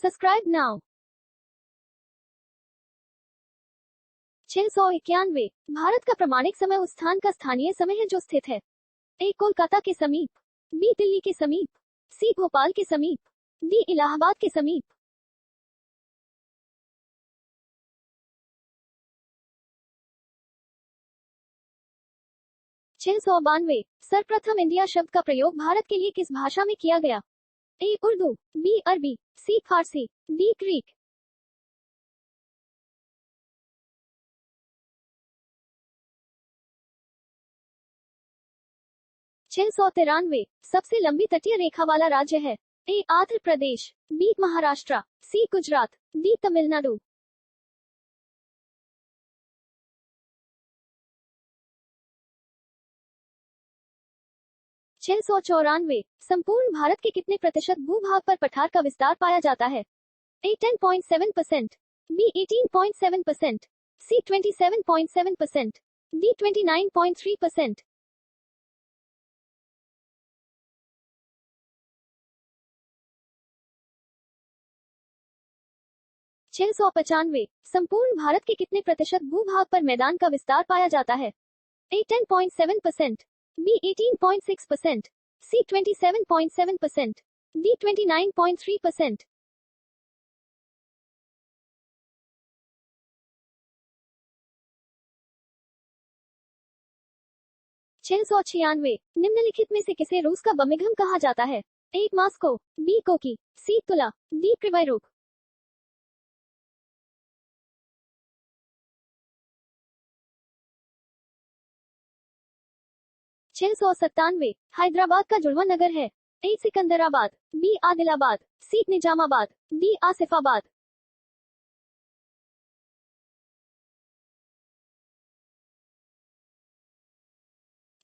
Subscribe now. 691 Bharat का प्रमाणिक समय उस स्थान का स्थानीय समय है जो स्थित है ए कोलकाता के समीप, बी दिल्ली के समीप, सी भोपाल के समीप, डी इलाहाबाद के समीप। 692 सर्वप्रथम इंडिया शब्द का प्रयोग भारत के लिए किस भाषा में किया गया ए उर्दू, बी अरबी, सी फारसी, डी ग्रीक। 693 सबसे लंबी तटीय रेखा वाला राज्य है ए आंध्र प्रदेश, बी महाराष्ट्र, सी गुजरात, डी तमिलनाडु। 694 संपूर्ण भारत के कितने प्रतिशत भूभाग पर पठार का विस्तार पाया जाता है ए 10.7%, बी 18.7%, सी 27.7%, डी 29.3%। 695 संपूर्ण भारत के कितने प्रतिशत भूभाग पर मैदान का विस्तार पाया जाता है ए 10.7%, बी 18.6%, सी 27.7%, डी 29.3%। 696 निम्नलिखित में से किसे रूस का बर्मिंघम कहा जाता है ए मास्को, बी कोकी, सी तुला, डी क्रिवाई। 697 हैदराबाद का जुड़वा नगर है ए सिकंदराबाद, बी आदिलाबाद, सी निजामाबाद, डी आसिफाबाद।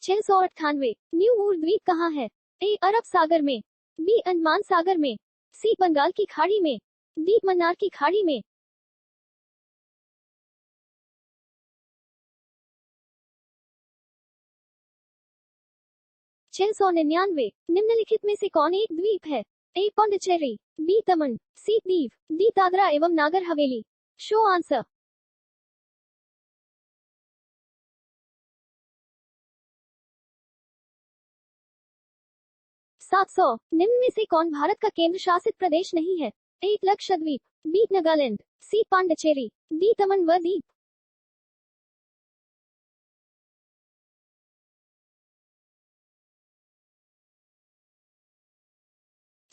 698 न्यू मूर द्वीप कहाँ है ए अरब सागर में, बी अंडमान सागर में, सी बंगाल की खाड़ी में, डी मन्नार की खाड़ी में। 699 निम्नलिखित में से कौन एक द्वीप है ए पौंडीचेरी, बी दमन, सी दीव, डी दादरा एवं नागर हवेली। Show answer. 700 निम्न में से कौन भारत का केंद्र शासित प्रदेश नहीं है ए लक्षद्वीप, बी नागालैंड, सी पांडिचेरी, डी दमन व दीव।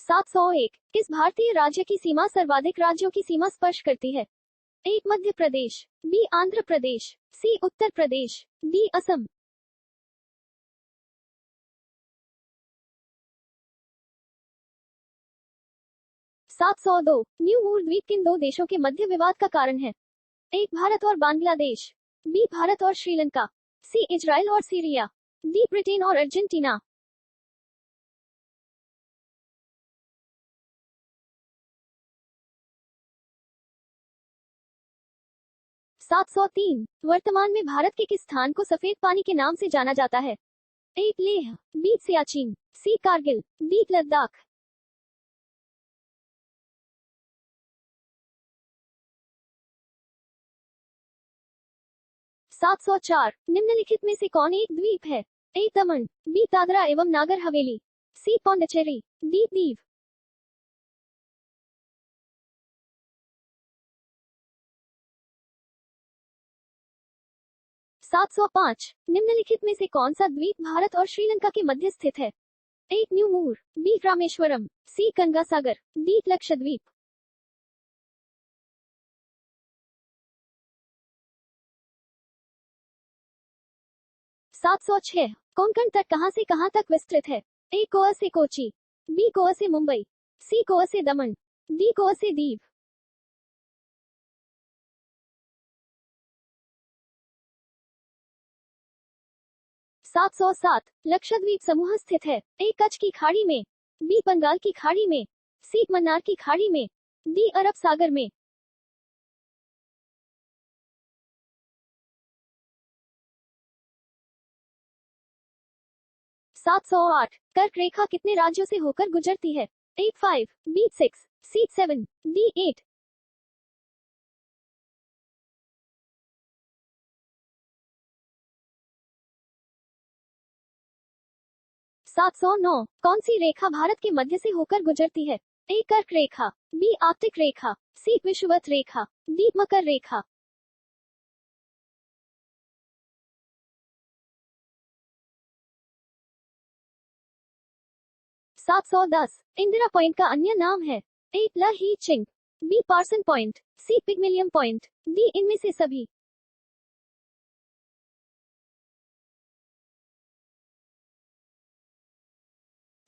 701 किस भारतीय राज्य की सीमा सर्वाधिक राज्यों की सीमा स्पर्श करती है ए मध्य प्रदेश, बी आंध्र प्रदेश, सी उत्तर प्रदेश, डी असम। 702 न्यू मूर द्वीप किन दो देशों के मध्य विवाद का कारण है ए भारत और बांग्लादेश, बी भारत और श्रीलंका, सी इजराइल और सीरिया, डी ब्रिटेन और अर्जेंटीना। 703 वर्तमान में भारत के किस स्थान को सफेद पानी के नाम से जाना जाता है ए लेह, बी सियाचिन, सी कारगिल, डी लद्दाख। 704 निम्नलिखित में से कौन एक द्वीप है ए दमन, बी दादरा एवं नागर हवेली, सी पौंडीचेरी, डी दीव। 705 निम्नलिखित में से कौन सा द्वीप भारत और श्रीलंका के मध्य स्थित है A New Moore, B Rameswaram, C Gangasagar, D Lakshadweep. 706 Konkan तट कहां से कहां तक विस्तृत है ए गोवा से कोची, बी गोवा से मुंबई, सी गोवा से दमन, डी गोवा से दीव। 707 लक्षद्वीप समूह स्थित है ए कच्छ की खाड़ी में, बी बंगाल की खाड़ी में, सी मन्नार की खाड़ी में, डी अरब सागर में। 708 कर्क रेखा कितने राज्यों से होकर गुजरती है ए 5, बी 6, C 7, D 8. 709 कौन सी रेखा भारत के मध्य से होकर गुजरती है? ए कर्क रेखा, बी आर्कटिक रेखा, सी विषुवत रेखा, डी मकर रेखा। 710 इंदिरा पॉइंट का अन्य नाम है? ए ला ही चिंग, बी पार्सन पॉइंट, सी पिग्मेलियम पॉइंट, डी इनमें से सभी।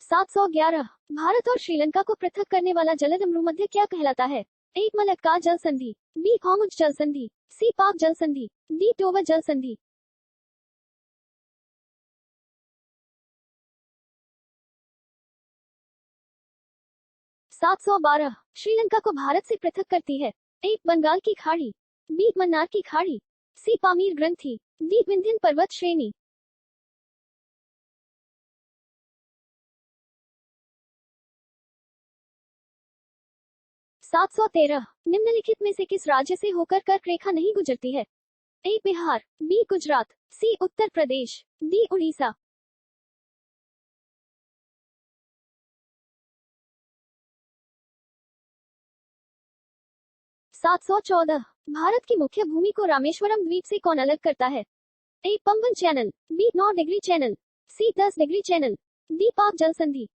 711 भारत और श्रीलंका को पृथक करने वाला जलद भूमध्य क्या कहलाता है? ए मलक्का जल संधि, बी होमुज जल संधि, सी पाक जल संधि, डी टोवर जल संधि। 712 श्रीलंका को भारत से पृथक करती है? ए बंगाल की खाड़ी, बी मन्नार की खाड़ी, सी पामीर ग्रंथि, डी विंध्यन पर्वत श्रेणी। 713 निम्नलिखित में से किस राज्य से होकर कर्क रेखा नहीं गुजरती है? ए बिहार, बी गुजरात, सी उत्तर प्रदेश, डी उड़ीसा। 714 भारत की मुख्य भूमि को रामेश्वरम द्वीप से कौन अलग करता है? A Pamban channel, B 9 degree channel, C 10 degree channel, D Palk जल संधि।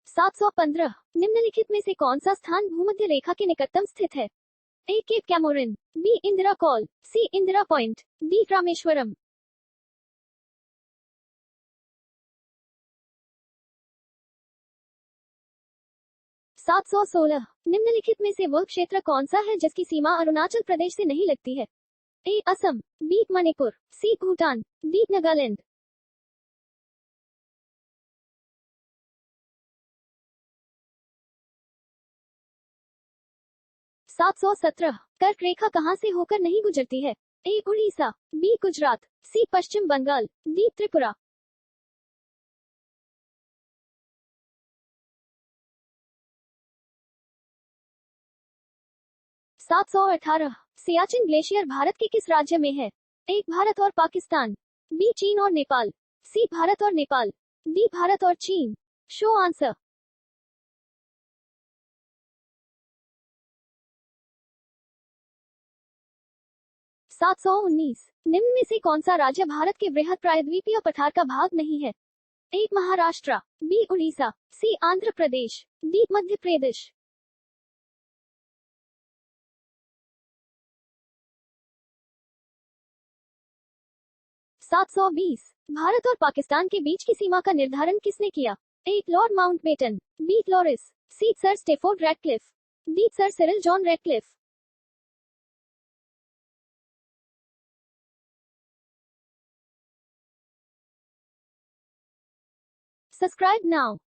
715 निम्नलिखित में से कौन सा स्थान भूमध्य रेखा के निकटतम स्थित है? A Cape Comorin, B Indira Col, C Indira Point, D Rameswaram. 716 निम्नलिखित में से वह क्षेत्र कौन सा है जिसकी सीमा अरुणाचल प्रदेश से नहीं लगती है? ए असम, बी मणिपुर, सी भूटान, डी नागालैंड। 717 कर्क रेखा कहां से होकर नहीं गुजरती है? ए उड़ीसा, बी गुजरात, सी पश्चिम बंगाल, डी त्रिपुरा। 718 सियाचिन ग्लेशियर भारत के किस राज्य में है? ए भारत और पाकिस्तान, बी चीन और नेपाल, सी भारत और नेपाल, डी भारत और चीन। Show answer. 719 निम्न में से कौन सा राज्य भारत के बृहद प्रायद्वीपीय पठार का भाग नहीं है? ए महाराष्ट्र, बी उड़ीसा, सी आंध्र प्रदेश, डी मध्य प्रदेश। 720 भारत और पाकिस्तान के बीच की सीमा का निर्धारण किसने किया? A Lord Mountbatten, B Floris, C sir Stafford Radcliffe, D sir Cyril John Radcliffe. 'Subscribe now'